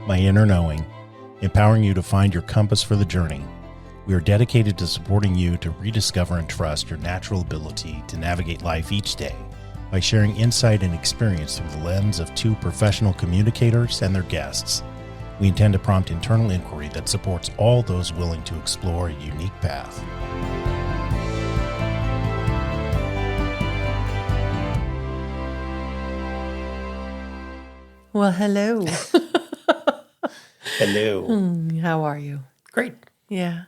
My Inner Knowing, empowering you to find your compass for the journey. We are dedicated to supporting you to rediscover and trust your natural ability to navigate life each day by sharing insight and experience through the lens of two professional communicators and their guests. We intend to prompt internal inquiry that supports all those willing to explore a unique path. Well, hello. Hello. How are you? Great. Yeah.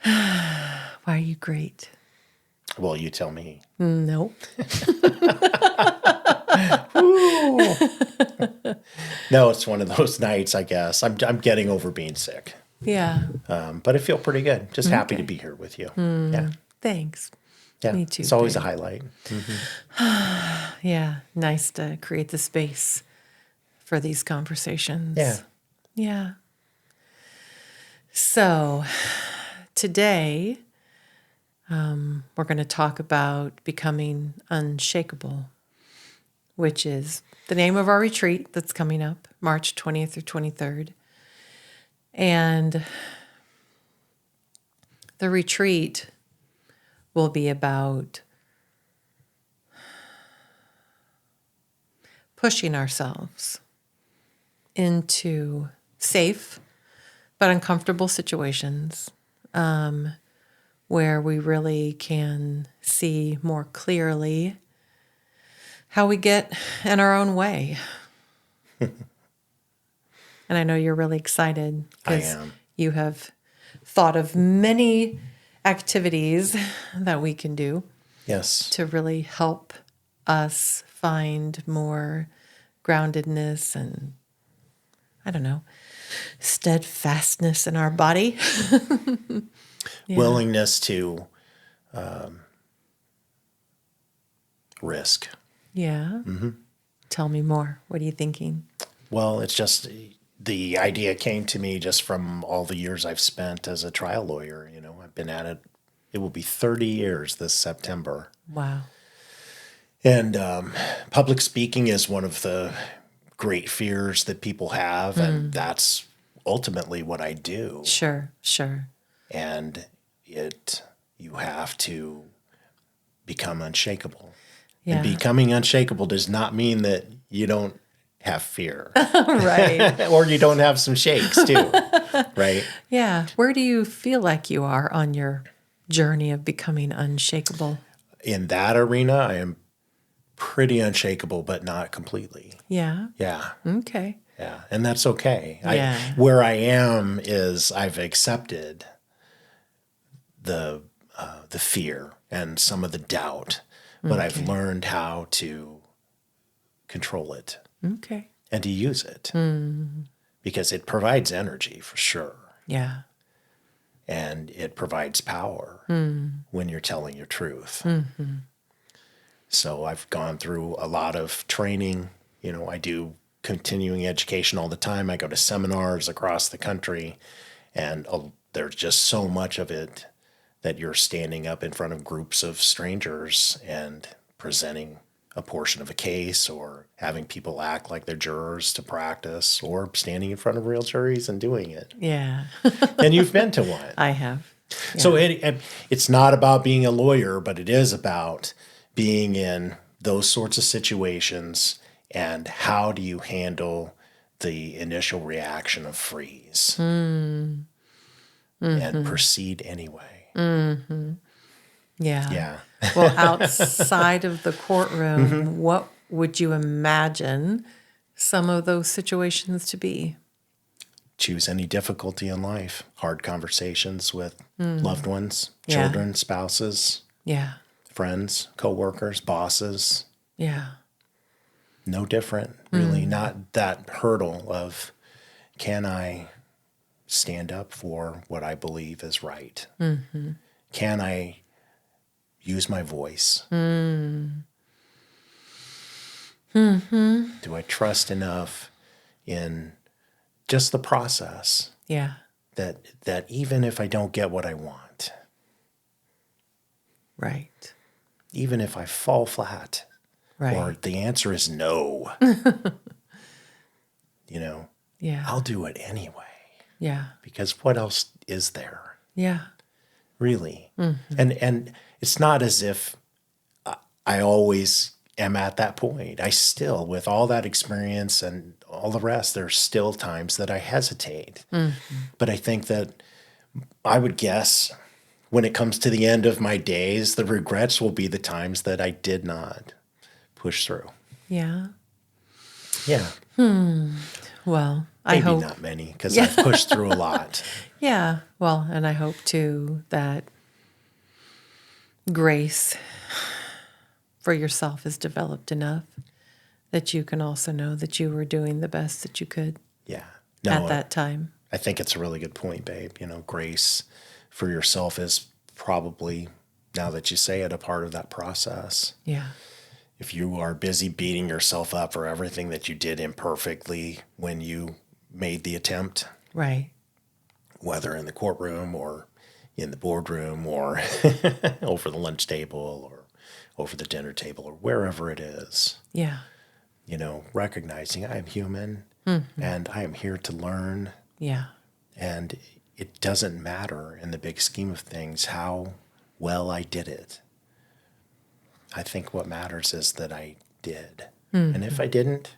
Why are you great? Well, you tell me. Nope. No, it's one of those nights, I guess. I'm getting over being sick. Yeah. But I feel pretty good. Just happy to be here with you. Yeah. Thanks. Yeah. Me too. It's always babe. a highlight. Yeah. Nice to create the space for these conversations. Yeah. Yeah. So today, we're going to talk about becoming unshakable, which is the name of our retreat that's coming up March 20th through 23rd. And the retreat will be about pushing ourselves into safe but uncomfortable situations where we really can see more clearly how we get in our own way. And I know you're really excited I because am. you have thought of many activities that we can do Yes. to really help us find more groundedness and, I don't know, steadfastness in our body. Yeah. Willingness to risk. Yeah. Tell me more. What are you thinking? Well, it's just the idea came to me just from all the years I've spent as a trial lawyer. You know, I've been at it. It will be 30 years this September. Wow. And public speaking is one of the great fears that people have. And that's ultimately what I do. Sure. And you have to become unshakable. Yeah. And becoming unshakable does not mean that you don't have fear. Right. Or you don't have some shakes too, right? Yeah. Where do you feel like you are on your journey of becoming unshakable? In that arena, I am pretty unshakable, but not completely. Yeah. Yeah. Okay. Yeah. And that's okay. Yeah. Where I am is I've accepted the fear and some of the doubt, but I've learned how to control it Okay. and to use it because it provides energy for sure. Yeah. And it provides power when you're telling your truth. So I've gone through a lot of training. You know, I do continuing education all the time. I go to seminars across the country, and there's just so much of it that you're standing up in front of groups of strangers and presenting a portion of a case or having people act like they're jurors to practice or standing in front of real juries and doing it. Yeah. And you've been to one. I have. Yeah. So it's not about being a lawyer, but it is about being in those sorts of situations and how do you handle the initial reaction of freeze and proceed anyway. Yeah. Yeah. Well, outside of the courtroom, what would you imagine some of those situations to be? Choose any difficulty in life, hard conversations with loved ones, Yeah. children, spouses, Yeah. friends, coworkers, bosses. Yeah. No different, really. Not that hurdle of, can I stand up for what I believe is right? Can I use my voice? Do I trust enough in just the process Yeah. that even if I don't get what I want, Right. even if I fall flat, Right. or the answer is no, Yeah. I'll do it anyway. Yeah. Because what else is there? Yeah. Really? And it's not as if I always am at that point. I still, with all that experience and all the rest, there's still times that I hesitate. But I think that I would guess when it comes to the end of my days, the regrets will be the times that I did not push through. Yeah. Yeah. Well, I Maybe hope. not many, because I've pushed through a lot. Yeah. Well, and I hope too that grace for yourself is developed enough that you can also know that you were doing the best that you could Yeah. at that time. I think it's a really good point, babe. Grace for yourself is probably, now that you say it, a part of that process. Yeah. If you are busy beating yourself up for everything that you did imperfectly when you made the attempt, Right. whether in the courtroom or in the boardroom or over the lunch table or over the dinner table or wherever it is, Yeah. recognizing I am human and I am here to learn. Yeah. And it doesn't matter in the big scheme of things how well I did it. I think what matters is that I did. And if I didn't,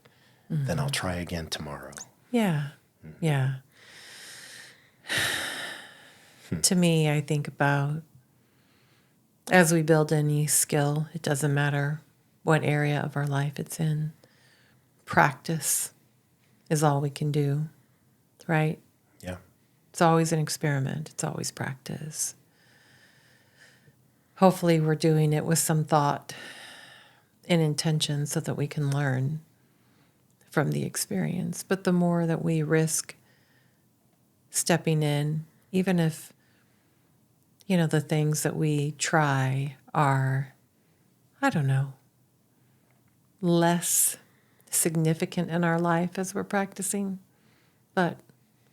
then I'll try again tomorrow. Yeah. Yeah. To me, I think about as we build any skill, it doesn't matter what area of our life it's in. Practice is all we can do, right? Yeah. It's always an experiment. It's always practice. Hopefully we're doing it with some thought and intention so that we can learn from the experience. But the more that we risk stepping in, even if, the things that we try are, I don't know, less significant in our life as we're practicing, but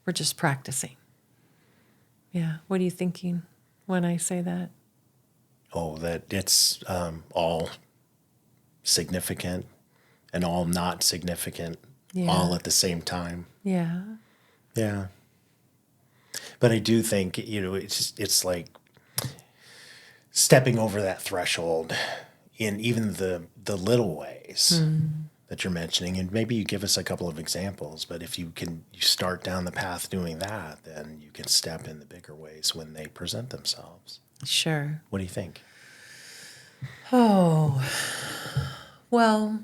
we're just practicing. Yeah. What are you thinking when I say that? Oh, that it's all significant and all not significant, all at the same time. Yeah. Yeah. But I do think, it's like stepping over that threshold in even the little ways that you're mentioning. And maybe you give us a couple of examples, but if you start down the path doing that, then you can step in the bigger ways when they present themselves. Sure. What do you think? Oh, well,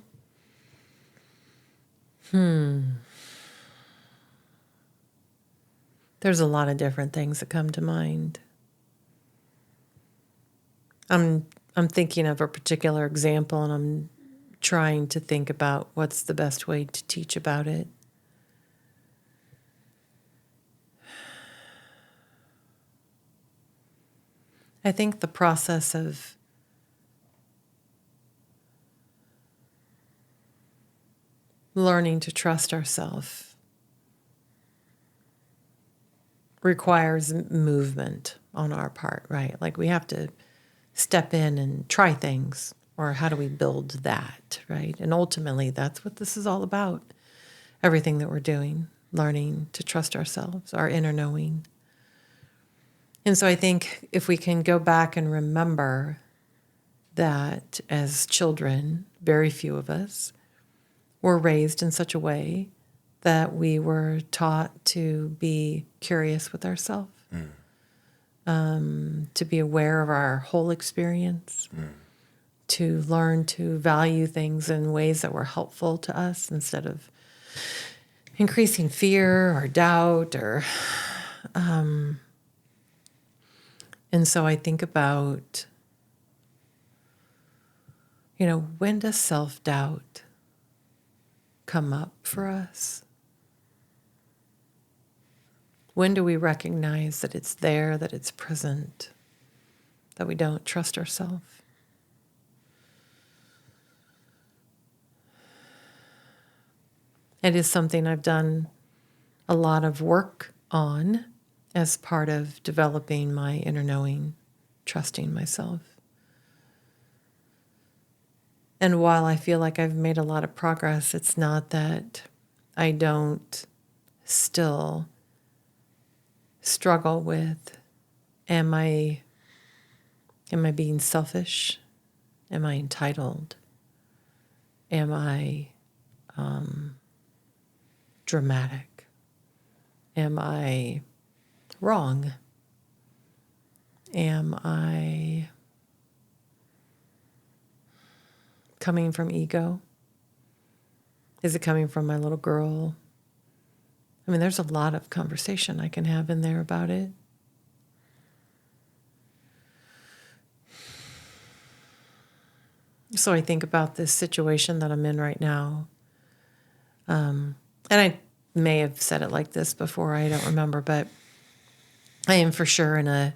there's a lot of different things that come to mind. I'm thinking of a particular example, and I'm trying to think about what's the best way to teach about it. I think the process of learning to trust ourselves requires movement on our part, right? Like we have to step in and try things, or how do we build that, right? And ultimately, that's what this is all about. Everything that we're doing, learning to trust ourselves, our inner knowing. And so I think if we can go back and remember that as children, very few of us were raised in such a way that we were taught to be curious with ourselves, to be aware of our whole experience, to learn to value things in ways that were helpful to us instead of increasing fear or doubt or... And so I think about, when does self-doubt come up for us? When do we recognize that it's there, that it's present, that we don't trust ourselves? It is something I've done a lot of work on as part of developing my inner knowing, trusting myself. And while I feel like I've made a lot of progress, it's not that I don't still struggle with, am I being selfish? Am I entitled? Am I dramatic? Am I wrong? Am I coming from ego? Is it coming from my little girl? I mean, there's a lot of conversation I can have in there about it. So I think about this situation that I'm in right now. And I may have said it like this before, I don't remember, but I am for sure in a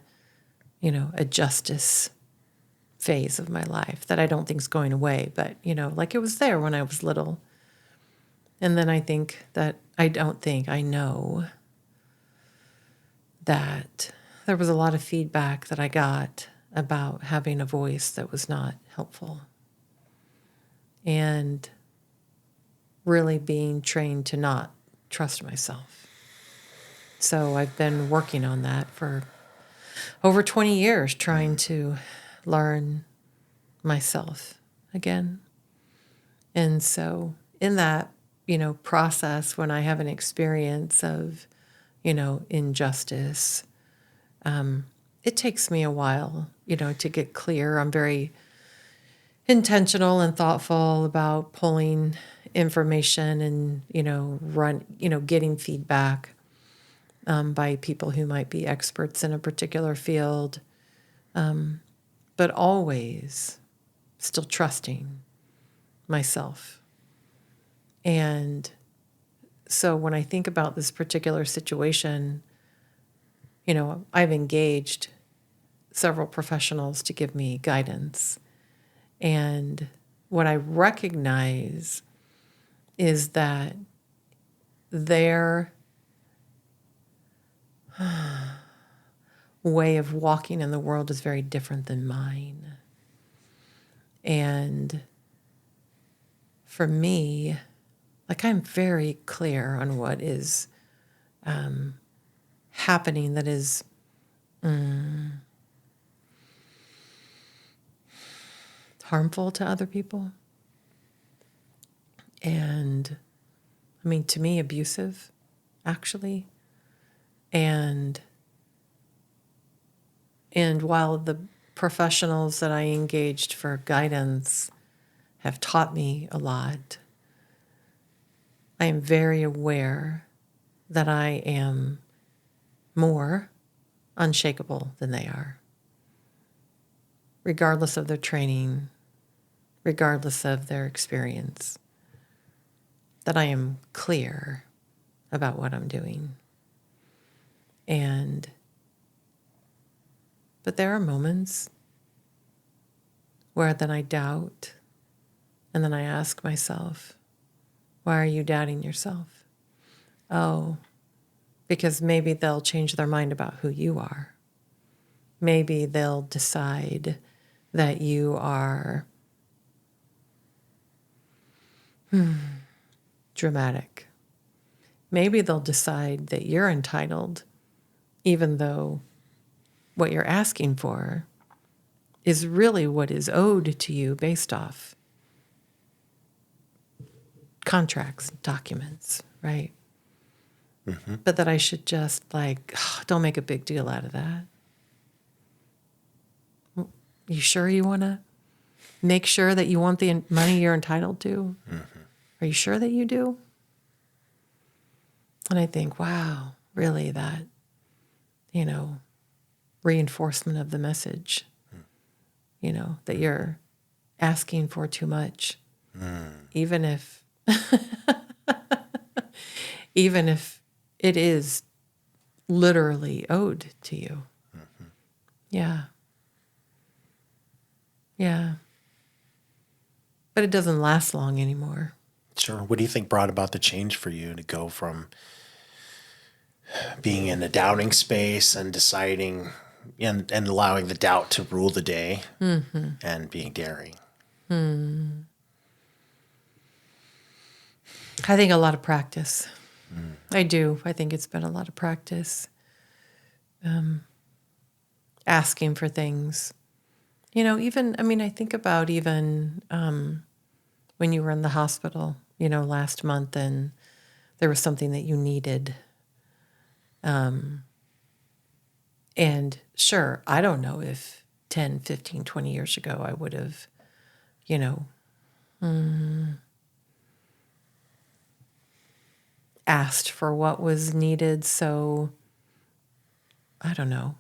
justice phase of my life that I don't think is going away, but, like it was there when I was little. And then I know that there was a lot of feedback that I got about having a voice that was not helpful. And really being trained to not trust myself. So I've been working on that for over 20 years, trying to learn myself again. And so in that, process, when I have an experience of, injustice, it takes me a while, to get clear. I'm very intentional and thoughtful about pulling information and, getting feedback by people who might be experts in a particular field, but always still trusting myself. And so when I think about this particular situation, I've engaged several professionals to give me guidance. And what I recognize is that their way of walking in the world is very different than mine. And for me, I'm very clear on what is happening that is harmful to other people. And, to me, abusive, actually. And while the professionals that I engaged for guidance have taught me a lot, I am very aware that I am more unshakable than they are, regardless of their training, regardless of their experience, that I am clear about what I'm doing. But there are moments where then I doubt, and then I ask myself, why are you doubting yourself? Oh, because maybe they'll change their mind about who you are. Maybe they'll decide that you are dramatic. Maybe they'll decide that you're entitled, even though what you're asking for is really what is owed to you based off contracts, documents, right? Mm-hmm. But that I should just don't make a big deal out of that. You sure you want to make sure that you want the money you're entitled to? Mm-hmm. Are you sure that you do? And I think, wow, really that, reinforcement of the message, that you're asking for too much, even if it is literally owed to you. Mm-hmm. Yeah. Yeah. But it doesn't last long anymore. Sure. What do you think brought about the change for you to go from being in a doubting space and deciding and allowing the doubt to rule the day, mm-hmm. and being daring? I think a lot of practice. I do. I think it's been a lot of practice. Asking for things. Even, I think about even when you were in the hospital, last month and there was something that you needed. And sure, I don't know if 10, 15, 20 years ago I would have, asked for what was needed. So I don't know.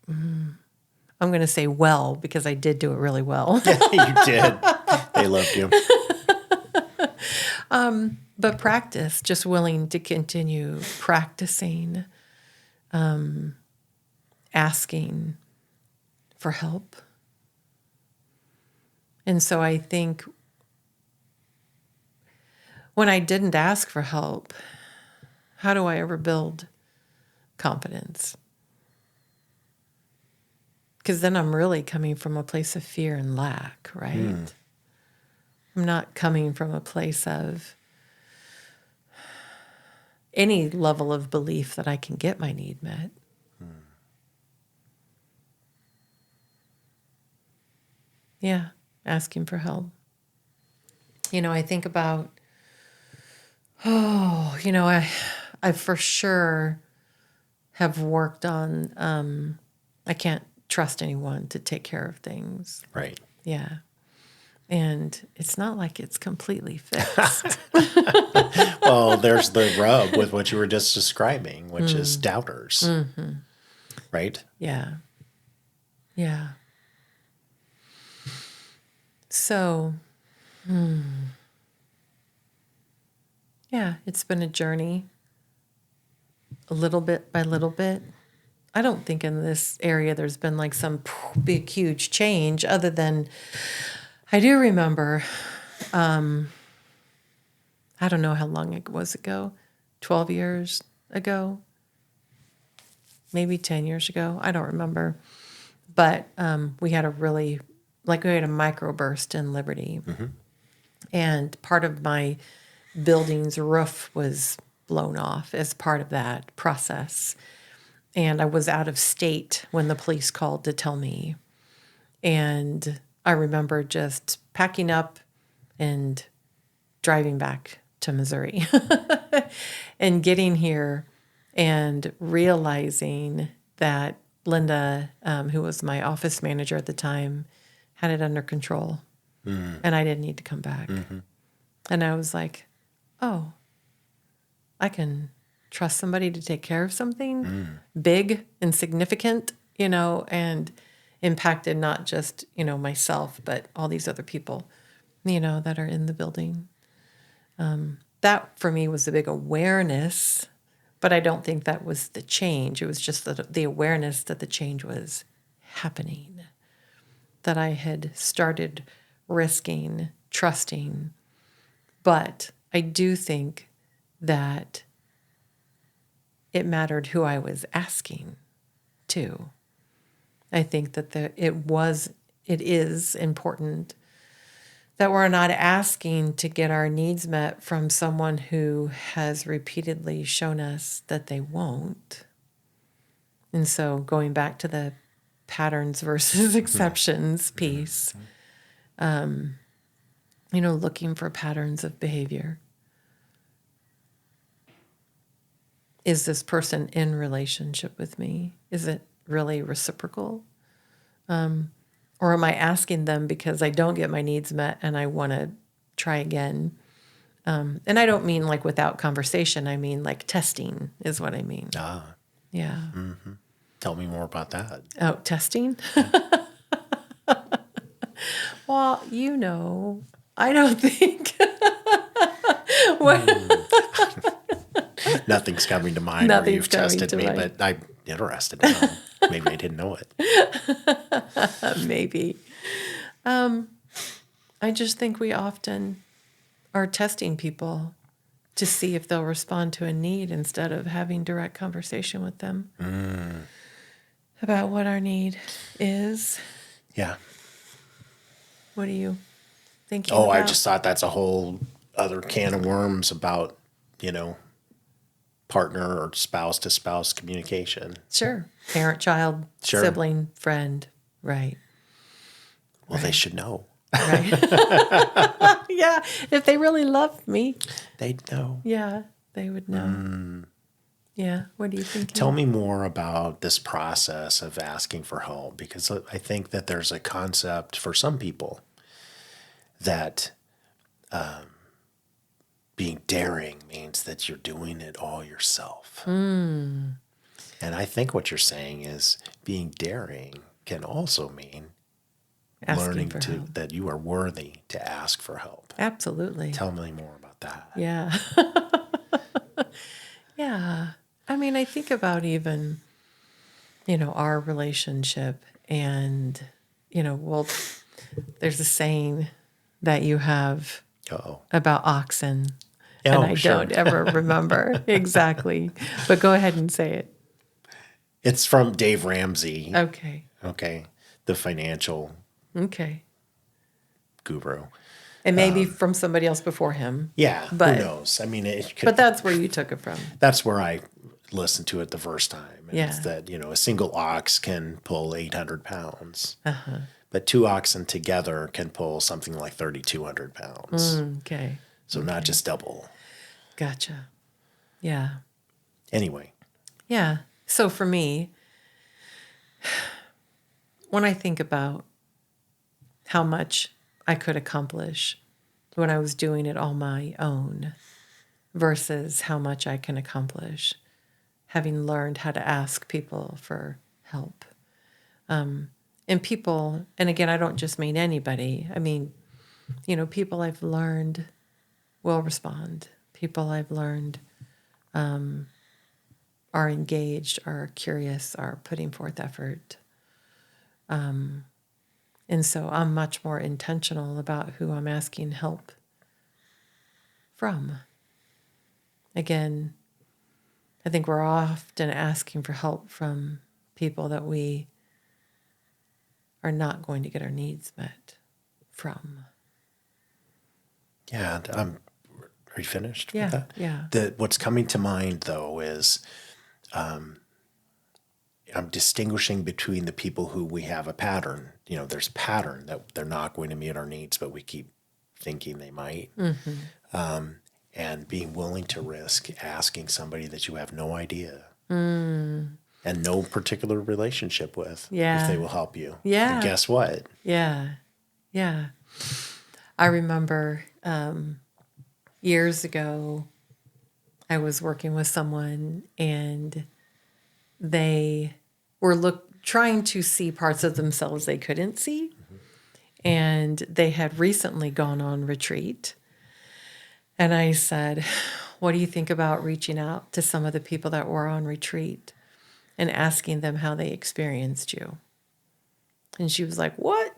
I'm going to say well, because I did do it really well. You did. They loved you. But practice, just willing to continue practicing, asking for help. And so I think when I didn't ask for help, how do I ever build confidence? Because then I'm really coming from a place of fear and lack, right? I'm not coming from a place of any level of belief that I can get my need met. Yeah, asking for help. I think about, I for sure have worked on, I can't trust anyone to take care of things. Right. Yeah. And it's not like it's completely fixed. Well, there's the rub with what you were just describing, which is doubters. Right? Yeah. Yeah. So, yeah, it's been a journey, a little bit by little bit. I don't think in this area there's been like some big, huge change, other than I do remember, I don't know how long it was ago, 12 years ago, maybe 10 years ago. I don't remember. But we had a microburst in Liberty. And part of my building's roof was blown off as part of that process. And I was out of state when the police called to tell me. And I remember just packing up and driving back to Missouri and getting here and realizing that Linda, who was my office manager at the time, had it under control. And I didn't need to come back. And I was like, oh, I can trust somebody to take care of something big and significant, and impacted not just, myself, but all these other people, that are in the building. That for me was a big awareness, but I don't think that was the change. It was just the awareness that the change was happening, that I had started risking, trusting. But I do think that it mattered who I was asking to. I think that it is important that we're not asking to get our needs met from someone who has repeatedly shown us that they won't. And so going back to the patterns versus exceptions piece, looking for patterns of behavior. Is this person in relationship with me? Is it really reciprocal? Or am I asking them because I don't get my needs met and I want to try again? And I don't mean like without conversation. I mean like testing is what I mean. Yeah. Tell me more about that. Oh, testing? Well, I don't think. Nothing's coming to mind where you've tested me, but I'm interested now. Maybe I didn't know it. Maybe. I just think we often are testing people to see if they'll respond to a need instead of having direct conversation with them about what our need is. Yeah. What do you think? I just thought that's a whole other can of worms about, partner or spouse to spouse communication. Sure. Parent, child, Sure. sibling, friend. Right. Well, they should know. Right. Yeah. If they really loved me, They'd know. yeah, they would know. Yeah. What do you think? Tell me more about this process of asking for help, because I think that there's a concept for some people that being daring means that you're doing it all yourself. And I think what you're saying is being daring can also mean Asking learning for help. that you are worthy to ask for help. Absolutely. Tell me more about that. Yeah. Yeah. I mean, I think about even, our relationship and, well, there's a saying that you have Uh-oh. about oxen, Oh, and I sure. don't ever remember exactly, but go ahead and say it. It's from Dave Ramsey. Okay. Okay. The financial Okay. guru. And maybe from somebody else before him. Yeah. But- who knows? I mean, it could, But that's where you took it from. that's where I listened to it the first time. And Yeah. It's that, a single ox can pull 800 pounds, Uh-huh. but two oxen together can pull something like 3,200 pounds. Okay. So not just double. Gotcha. Yeah. Anyway. Yeah. So for me, when I think about how much I could accomplish when I was doing it on my own versus how much I can accomplish having learned how to ask people for help. And people, and again, I don't just mean anybody. I mean, people I've learned will respond. People I've learned are engaged, are curious, are putting forth effort. And so I'm much more intentional about who I'm asking help from. Again, I think we're often asking for help from people that we are not going to get our needs met from. Yeah. Are you finished Yeah, with that? yeah. What's coming to mind, though, is I'm distinguishing between the people who we have a pattern. There's a pattern that they're not going to meet our needs, but we keep thinking they might. And being willing to risk asking somebody that you have no idea and no particular relationship with Yeah. if they will help you. Yeah. And guess what? Yeah. Yeah. I remember years ago, I was working with someone and they were trying to see parts of themselves they couldn't see. And they had recently gone on retreat. And I said, what do you think about reaching out to some of the people that were on retreat and asking them how they experienced you? And she was like, what?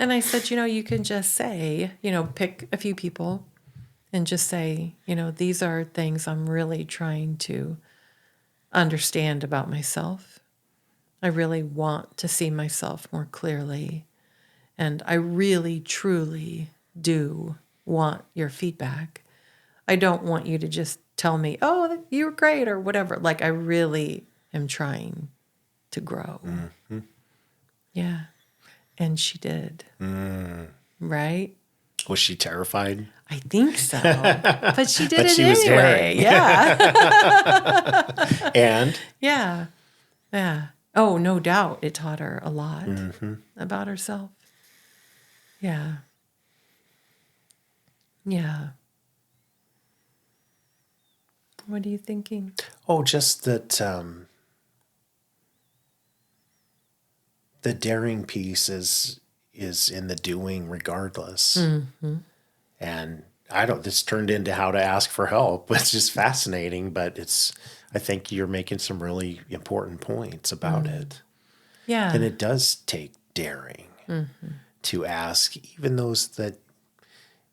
And I said, you can just say, pick a few people and just say, these are things I'm really trying to understand about myself. I really want to see myself more clearly. And I really, truly do want your feedback. I don't want you to just tell me, oh, you were great or whatever. Like, I really am trying to grow. Mm-hmm. Yeah. And she did. Right? Was she terrified? I think so. But she did But it she was anyway. daring. Yeah. And? Yeah. Yeah. Oh, no doubt it taught her a lot about herself. Yeah. Yeah. What are you thinking? Oh, just that the daring piece is in the doing regardless. And this turned into how to ask for help, which is fascinating, but I think you're making some really important points about it. Yeah. And it does take daring to ask even those that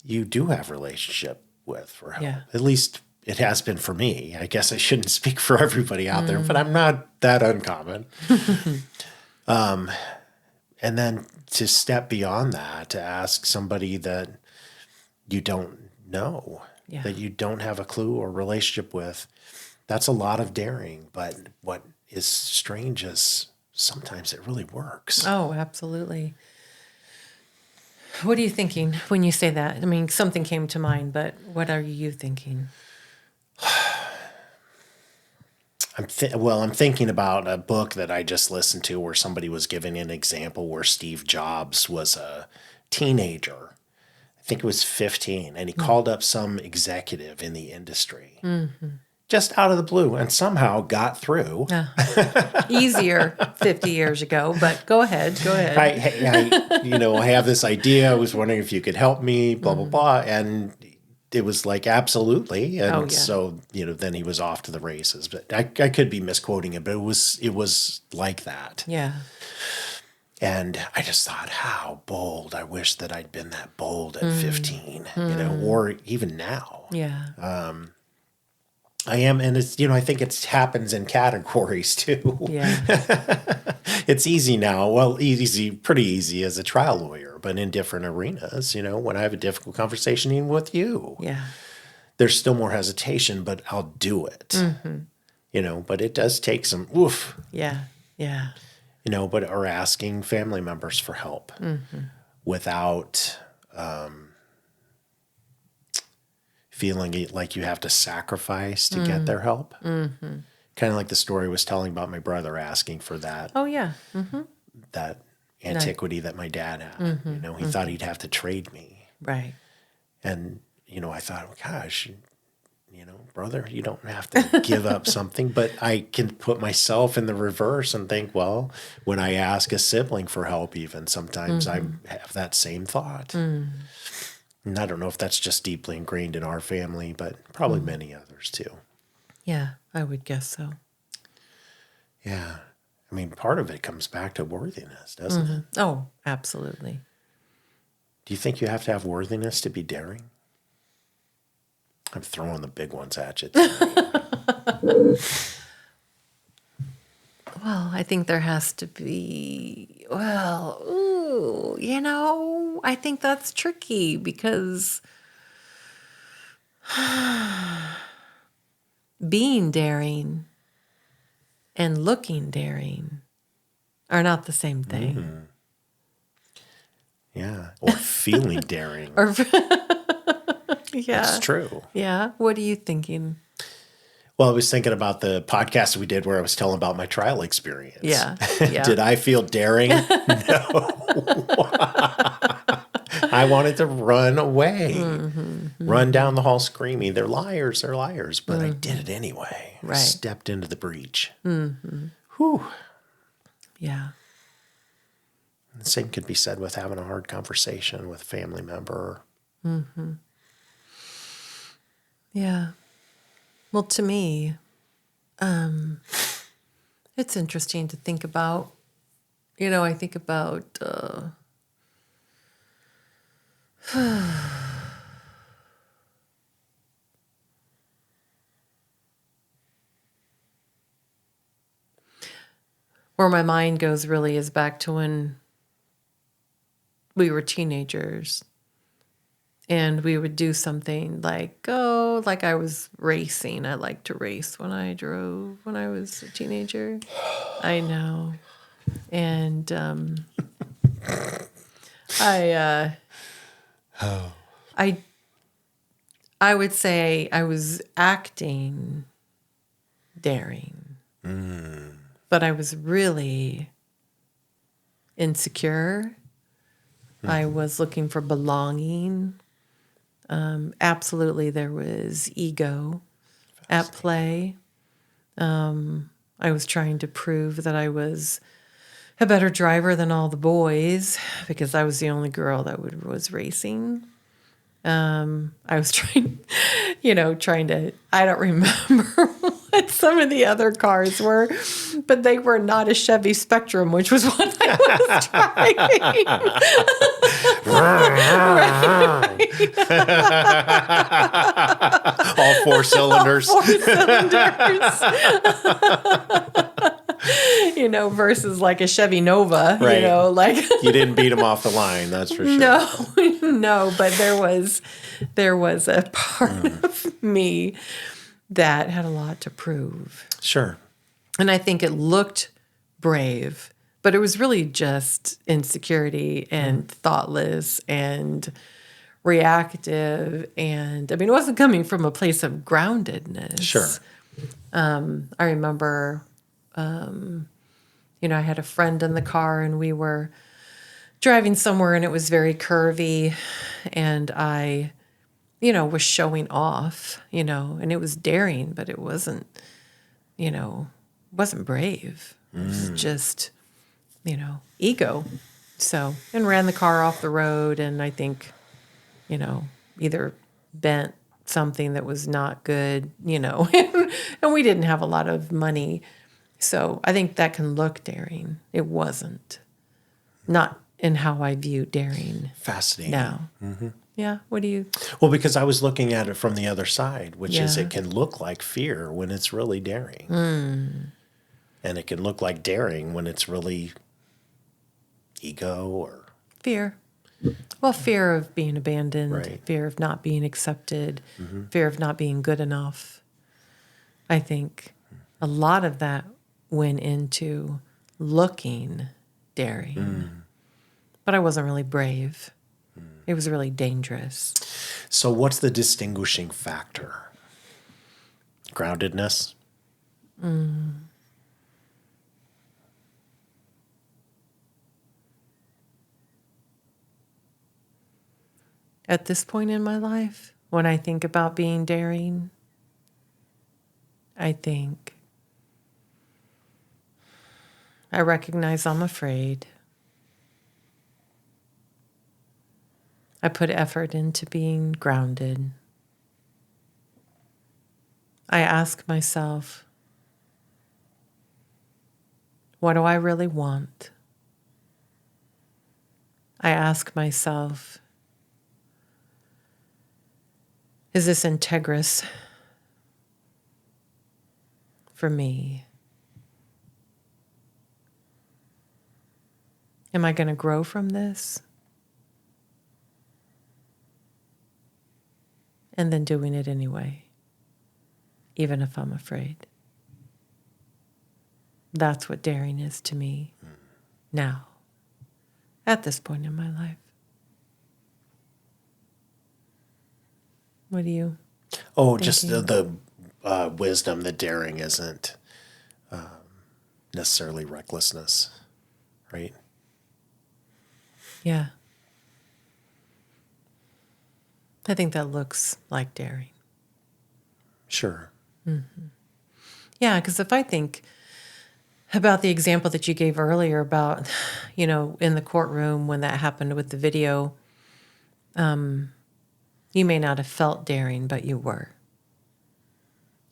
you do have relationship with for help. Yeah. At least it has been for me. I guess I shouldn't speak for everybody out there, but I'm not that uncommon. And then to step beyond that, to ask somebody that you don't know Yeah. that you don't have a clue or relationship with. That's a lot of daring. But what is strange is sometimes it really works. Oh, absolutely. What are you thinking when you say that? I mean, something came to mind, but what are you thinking? I'm thinking about a book that I just listened to where somebody was giving an example where Steve Jobs was a teenager. I think it was 15, and he called up some executive in the industry just out of the blue and somehow got through. Easier 50 years ago, but go ahead. I have this idea. I was wondering if you could help me, blah, blah, blah. And it was like, absolutely. And so, then he was off to the races. But I could be misquoting it, but it was like that. Yeah. And I just thought, how bold. I wish that I'd been that bold at 15, or even now. Yeah. I am. And it's, I think it happens in categories too. Yeah. It's easy now. Well, pretty easy as a trial lawyer, but in different arenas, when I have a difficult conversation even with you, there's still more hesitation, but I'll do it, but it does take some oof. Yeah. Yeah. Or asking family members for help without feeling like you have to sacrifice to get their help. Kind of like the story I was telling about my brother asking for that. Oh, yeah. That antiquity that my dad had. He thought he'd have to trade me. Right. And, I thought, gosh, brother, you don't have to give up something. But I can put myself in the reverse and think, well, when I ask a sibling for help, even sometimes I have that same thought. And I don't know if that's just deeply ingrained in our family, but probably many others too. Yeah, I would guess so. Yeah. I mean, part of it comes back to worthiness, doesn't it? Oh, absolutely. Do you think you have to have worthiness to be daring? I'm throwing the big ones at you Well, I think there has to be, I think that's tricky because being daring and looking daring are not the same thing. Yeah. Or feeling daring. Yeah. That's true. Yeah. What are you thinking? Well, I was thinking about the podcast we did where I was telling about my trial experience. Yeah. Did I feel daring? No. I wanted to run away, run down the hall screaming, they're liars, they're liars. But I did it anyway. Right. I stepped into the breach. Whew. Yeah. The same could be said with having a hard conversation with a family member. Yeah. Well, to me, it's interesting to think about. I think about where my mind goes really is back to when we were teenagers. And we would do something like I was racing. I liked to race when I drove when I was a teenager. I know. And I would say I was acting daring. But I was really insecure. I was looking for belonging. Absolutely, there was ego at play. I was trying to prove that I was a better driver than all the boys because I was the only girl that was racing. I was trying to, I don't remember what some of the other cars were, but they were not a Chevy Spectrum, which was what I was driving. All four cylinders. All 4 cylinders. versus like a Chevy Nova, Right. like You didn't beat him off the line, that's for sure. no, but there was a part of me that had a lot to prove. Sure. And I think it looked brave, but it was really just insecurity and thoughtless and reactive. And I mean, it wasn't coming from a place of groundedness. Sure. I remember, I had a friend in the car and we were driving somewhere and it was very curvy and I, was showing off, and it was daring, but it wasn't, wasn't brave. It was just, ego. So, and ran the car off the road and I think, either bent something that was not good, and we didn't have a lot of money. So I think that can look daring. It wasn't. Not in how I view daring. Fascinating. No. Yeah. What do you? Well, because I was looking at it from the other side, which is Yeah. it can look like fear when it's really daring. And it can look like daring when it's really ego or... Fear. Well, fear of being abandoned, Right. fear of not being accepted, fear of not being good enough. I think a lot of that went into looking daring. But I wasn't really brave. It was really dangerous. So what's the distinguishing factor? Groundedness? At this point in my life, when I think about being daring, I think I recognize I'm afraid. I put effort into being grounded. I ask myself, what do I really want? I ask myself, is this integrous for me? Am I going to grow from this? And then doing it anyway, even if I'm afraid. That's what daring is to me now, at this point in my life. What do you? Oh, just thinking? the wisdom that daring isn't necessarily recklessness, right? Yeah. I think that looks like daring. Sure. Yeah, because if I think about the example that you gave earlier about, in the courtroom when that happened with the video, you may not have felt daring, but you were.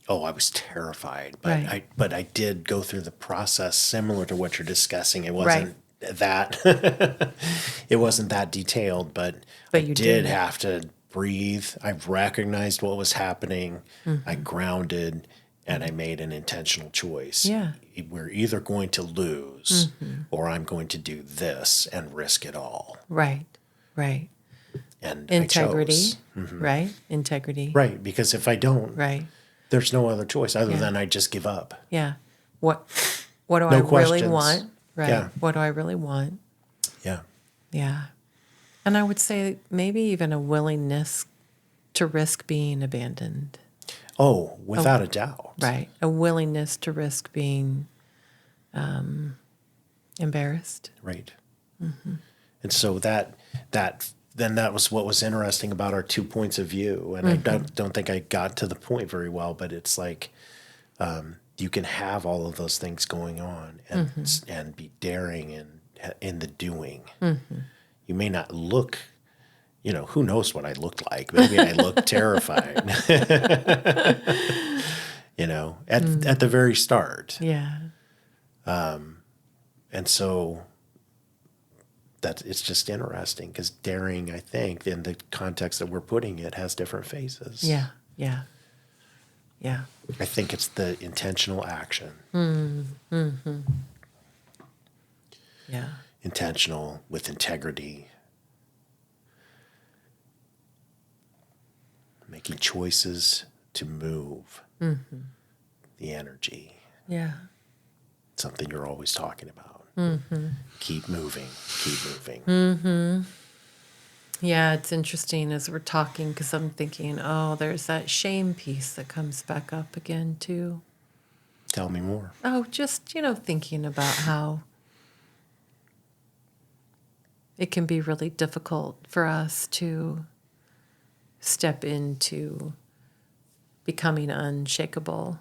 Oh, I was terrified, but Right. I did go through the process similar to what you're discussing. It Right. wasn't that it wasn't that detailed, but I you did did. have to breathe. I recognized what was happening. I grounded and I made an intentional choice. Yeah. We're either going to lose or I'm going to do this and risk it all. Right. Right. And Integrity. I chose. Right. Integrity. Right, because if I don't, Right. there's no other choice other Yeah. than I just give up. Yeah. What do No I really questions. want? Right. Yeah. What do I really want? Yeah. Yeah. And I would say maybe even a willingness to risk being abandoned. Oh, without a doubt. Right. A willingness to risk being embarrassed. Right. And so that was what was interesting about our 2 points of view. And I don't think I got to the point very well, but it's like you can have all of those things going on and be daring in the doing. You may not look, who knows what I looked like? Maybe I looked terrified. At the very start. Yeah. And so that it's just interesting because daring, I think, in the context that we're putting it, has different phases. Yeah. Yeah. Yeah. I think it's the intentional action. Yeah. intentional with integrity, making choices to move the energy, Yeah. something you're always talking about. Keep moving, keep moving. Yeah, it's interesting as we're talking because I'm thinking, oh, there's that shame piece that comes back up again, too. Tell me more. Oh, just, thinking about how it can be really difficult for us to step into becoming unshakable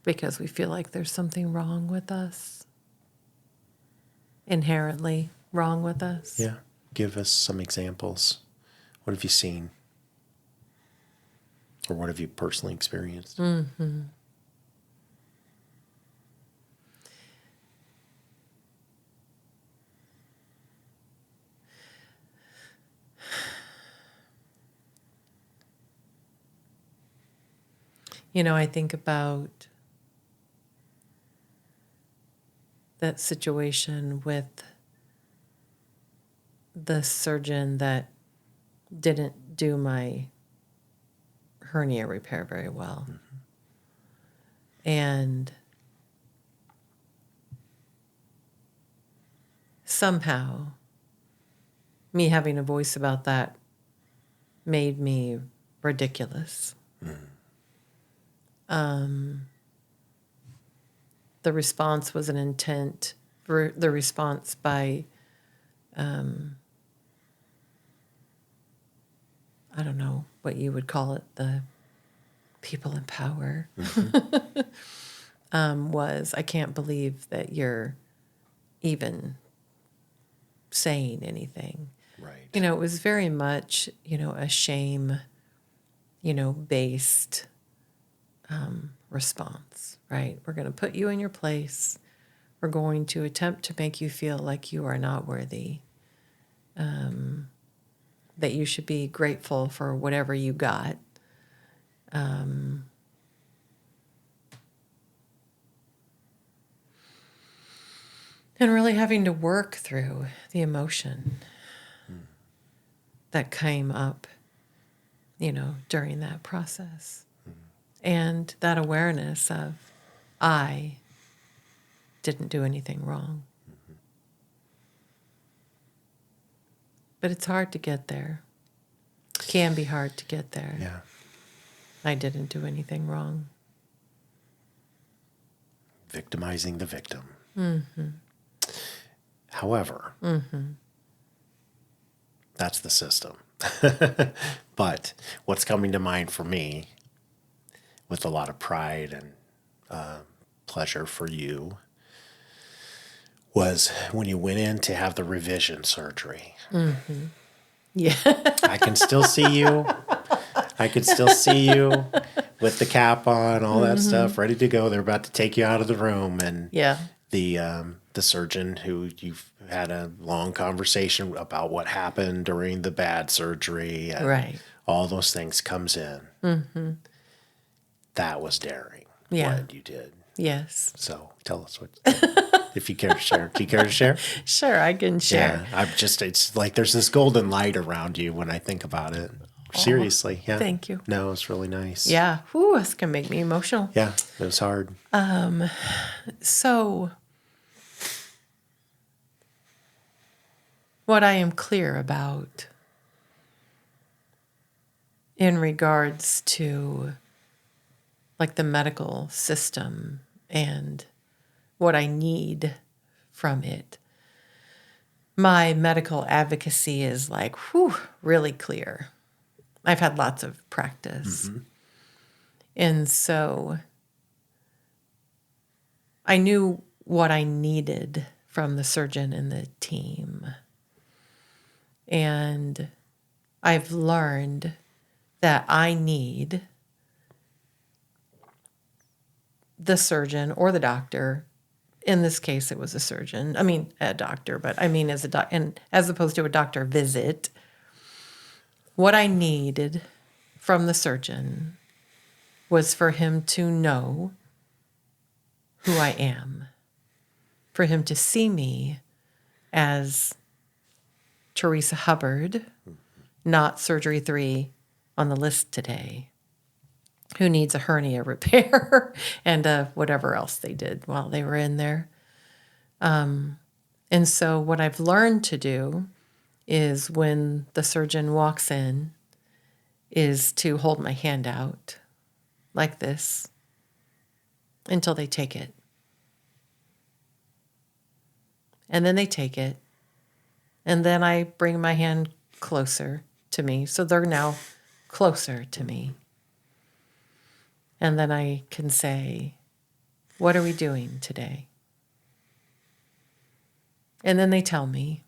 because we feel like there's something wrong with us, inherently wrong with us. Yeah. Give us some examples. What have you seen? Or what have you personally experienced? I think about that situation with the surgeon that didn't do my hernia repair very well. And somehow, me having a voice about that made me ridiculous. The response was an intent, the response by, I don't know what you would call it, the people in power, was, I can't believe that you're even saying anything. Right. It was very much, a shame, based response, right? We're going to put you in your place. We're going to attempt to make you feel like you are not worthy, that you should be grateful for whatever you got. And really having to work through the emotion that came up, during that process. And that awareness of, I didn't do anything wrong. But it's hard to get there. Can be hard to get there. Yeah. I didn't do anything wrong. Victimizing the victim. However, that's the system. But what's coming to mind for me, with a lot of pride and pleasure for you, was when you went in to have the revision surgery. Yeah. I can still see you. I could still see you with the cap on, all that stuff, ready to go. They're about to take you out of the room, and Yeah. the surgeon who you've had a long conversation about what happened during the bad surgery, and Right. all those things comes in. That was daring. Yeah. What you did. Yes. So tell us what, if you care to share. Do you care to share? Sure, I can share. Yeah, it's like there's this golden light around you when I think about it. Seriously, yeah. Thank you. No, it's really nice. Yeah. Whew, this can make me emotional. Yeah, it was hard. So, what I am clear about in regards to like the medical system and what I need from it, my medical advocacy is like, really clear. I've had lots of practice. And so I knew what I needed from the surgeon and the team. And I've learned that I need the surgeon or the doctor. In this case, it was a surgeon. I mean, a doctor, but I mean and as opposed to a doctor visit. What I needed from the surgeon was for him to know who I am for him to see me as Theresa Hubbard, not surgery 3 on the list today, who needs a hernia repair and whatever else they did while they were in there. And so what I've learned to do is when the surgeon walks in is to hold my hand out like this until they take it. And then they take it. And then I bring my hand closer to me. So they're now closer to me. And then I can say, what are we doing today? And then they tell me.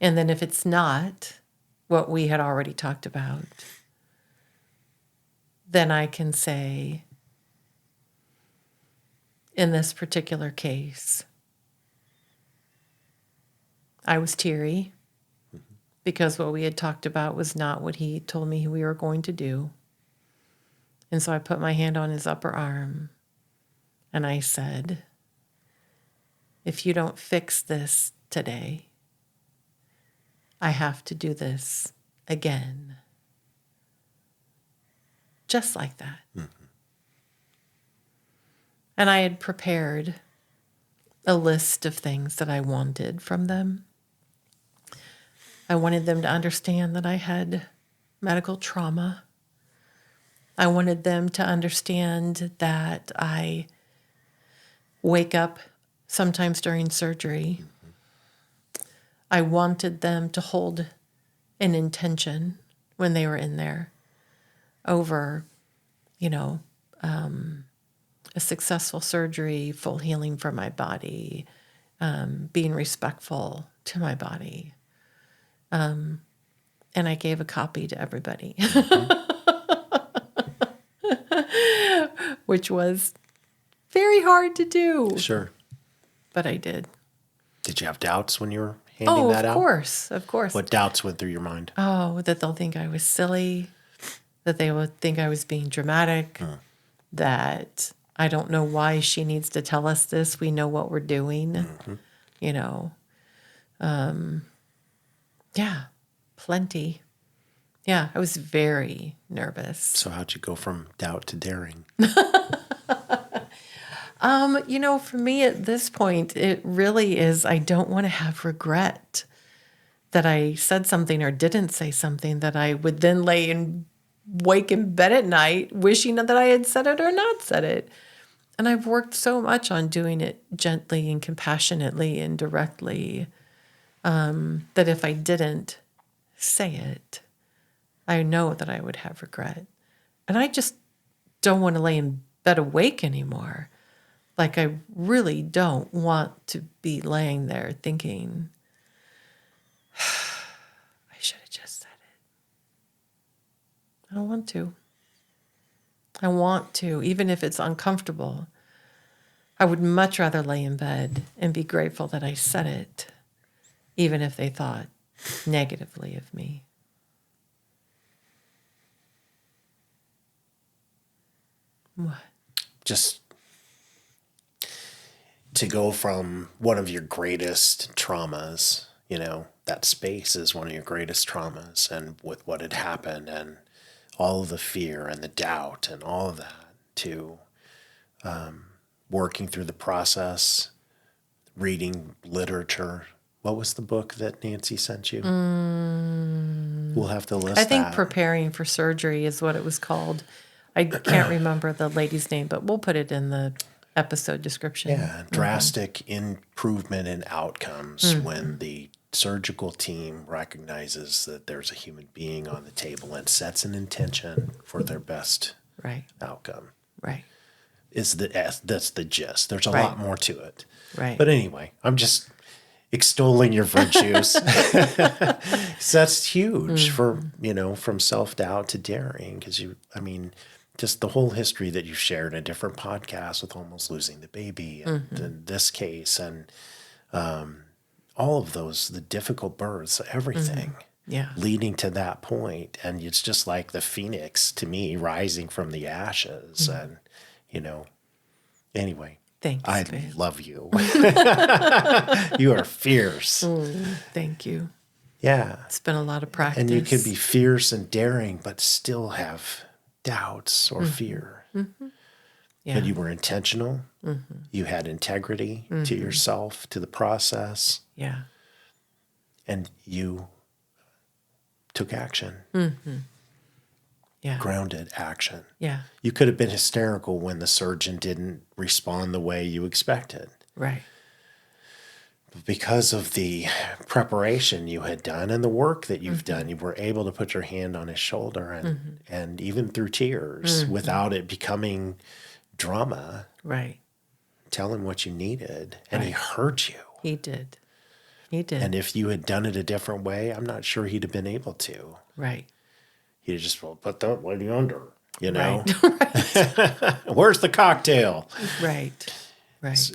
And then if it's not what we had already talked about, then I can say, in this particular case, I was teary because what we had talked about was not what he told me we were going to do. And so I put my hand on his upper arm and I said, if you don't fix this today, I have to do this again. Just like that. Mm-hmm. And I had prepared a list of things that I wanted from them. I wanted them to understand that I had medical trauma. I wanted them to understand that I wake up sometimes during surgery. I wanted them to hold an intention when they were in there over, a successful surgery, full healing for my body, being respectful to my body. And I gave a copy to everybody, which was very hard to do. Sure. But I did. Did you have doubts when you were handing that out? Of course. What doubts went through your mind? Oh, that they'll think I was silly, that they would think I was being dramatic, that I don't know why she needs to tell us this. We know what we're doing, Yeah, plenty. Yeah, I was very nervous. So how'd you go from doubt to daring? For me at this point, it really is, I don't want to have regret that I said something or didn't say something that I would then wake in bed at night wishing that I had said it or not said it. And I've worked so much on doing it gently and compassionately and directly, that if I didn't say it, I know that I would have regret. And I just don't want to lay in bed awake anymore. Like, I really don't want to be laying there thinking, I should have just said it. I don't want to. I want to, even if it's uncomfortable. I would much rather lay in bed and be grateful that I said it, even if they thought negatively of me. What? Just to go from one of your greatest traumas, that space is one of your greatest traumas, and with what had happened and all of the fear and the doubt and all of that, to working through the process, reading literature. What was the book that Nancy sent you? We'll have to list that. I think Preparing for Surgery is what it was called. I can't remember the lady's name, but we'll put it in the episode description. Yeah, drastic improvement in outcomes when the surgical team recognizes that there's a human being on the table and sets an intention for their best outcome. Right. That's the gist. There's a Right. lot more to it. Right. But anyway, I'm just extolling your virtues. So that's huge for, from self-doubt to daring. Because just the whole history that you've shared in different podcasts with almost losing the baby and in this case, and all of those, the difficult births, everything leading to that point. And it's just like the phoenix to me rising from the ashes. And, anyway. Thanks, I babe. love you. You are fierce. Thank you. Yeah. It's been a lot of practice. And you could be fierce and daring, but still have doubts or fear. Yeah. But you were intentional. You had integrity to yourself, to the process, Yeah. and you took action. Yeah. Grounded action. Yeah. You could have been hysterical when the surgeon didn't respond the way you expected. Right. But because of the preparation you had done and the work that you've done, you were able to put your hand on his shoulder and even through tears, without it becoming drama, Right. tell him what you needed. And he heard you. He did. He did. And if you had done it a different way, I'm not sure he'd have been able to. Right. He'd have just, well, put that lady under, you know? Right. Where's the cocktail? Right. Right.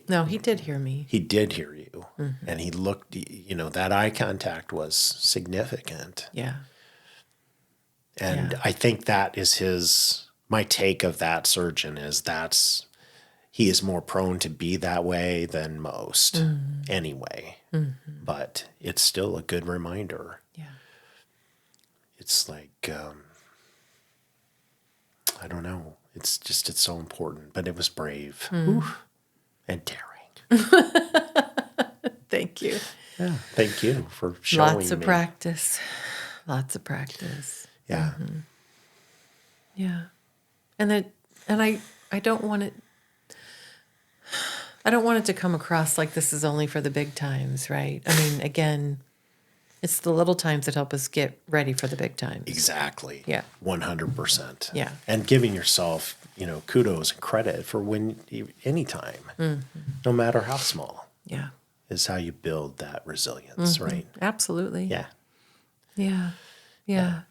No, he did hear me. He did hear you. And he looked, you know, that eye contact was significant. Yeah. And I think that is my take of that surgeon is he is more prone to be that way than most anyway. But it's still a good reminder. Yeah. It's like, I don't know. It's so important, but it was brave and daring. Thank you. Yeah. Thank you for showing Lots of me. practice. Lots of practice. Yeah. Yeah. And I don't want it to come across like this is only for the big times, right? I mean, again, it's the little times that help us get ready for the big times. Exactly. Yeah. 100%. Yeah. And giving yourself, kudos and credit for any time, no matter how small, Yeah. is how you build that resilience, right? Absolutely. Yeah. Yeah. Yeah.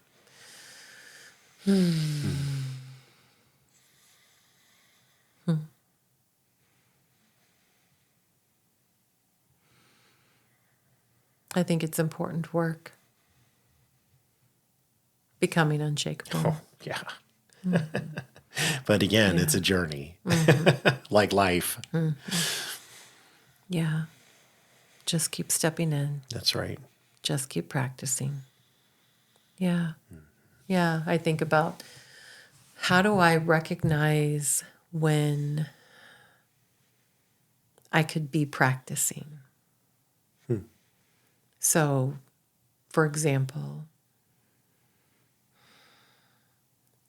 I think it's important work. Becoming unshakable. Oh, yeah. But again, it's a journey, like life. Yeah. Just keep stepping in. That's right. Just keep practicing. Yeah. Yeah. I think about how do I recognize when I could be practicing? So, for example,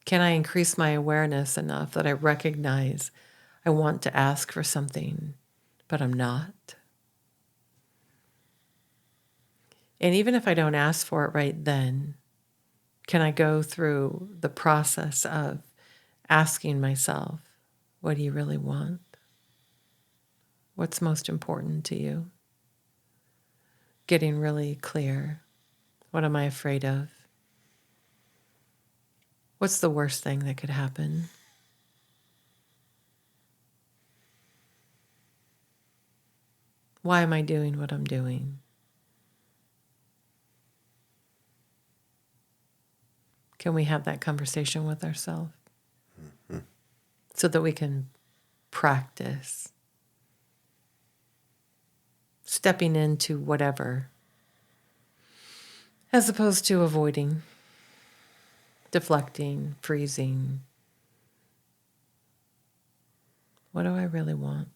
can I increase my awareness enough that I recognize I want to ask for something, but I'm not? And even if I don't ask for it right then, can I go through the process of asking myself, what do you really want? What's most important to you? Getting really clear. What am I afraid of? What's the worst thing that could happen? Why am I doing what I'm doing? Can we have that conversation with ourselves so that we can practice stepping into whatever, as opposed to avoiding, deflecting, freezing? What do I really want?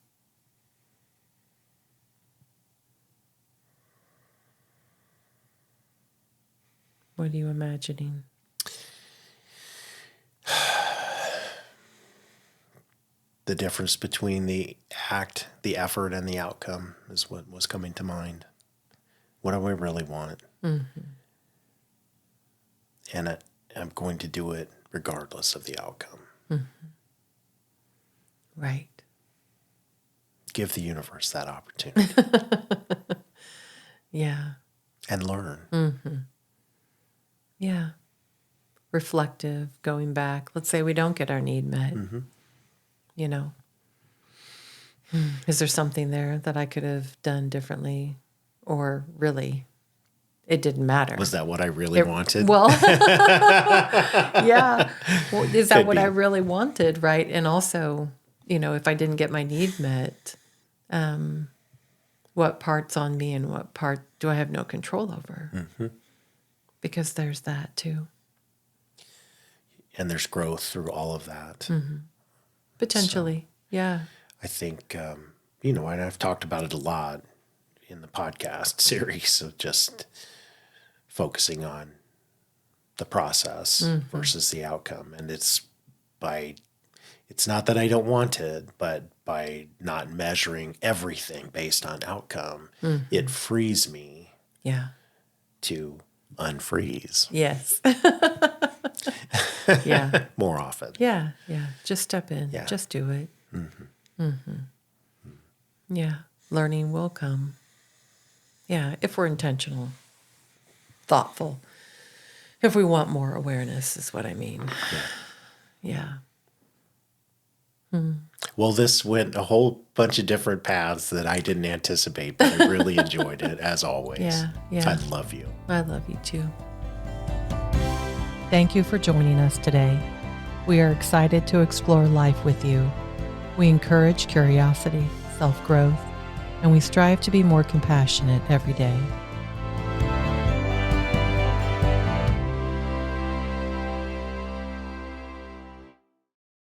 What are you imagining? The difference between the act, the effort, and the outcome is what was coming to mind. What do I really want? And I'm going to do it regardless of the outcome. Right. Give the universe that opportunity Yeah. and learn. Yeah. Reflective, going back. Let's say we don't get our need met. Is there something there that I could have done differently? Or really, it didn't matter? Was that what I really wanted? Well, yeah. Well, is that Could what be. I really wanted, right? And also, if I didn't get my need met, what part's on me and what part do I have no control over? Mm-hmm. Because there's that too. And there's growth through all of that. Mm-hmm. Potentially, yeah. I think, and I've talked about it a lot in the podcast series of just focusing on the process versus the outcome. And it's not that I don't want it, but by not measuring everything based on outcome, it frees me to unfreeze. Yes. Yeah. More often. Yeah. Just step in. Yeah. Just do it. Yeah. Learning will come. Yeah. If we're intentional, thoughtful. If we want more awareness is what I mean. Yeah. Well, this went a whole bunch of different paths that I didn't anticipate, but I really enjoyed it, as always. Yeah. I love you. I love you too. Thank you for joining us today. We are excited to explore life with you. We encourage curiosity, self-growth, and we strive to be more compassionate every day.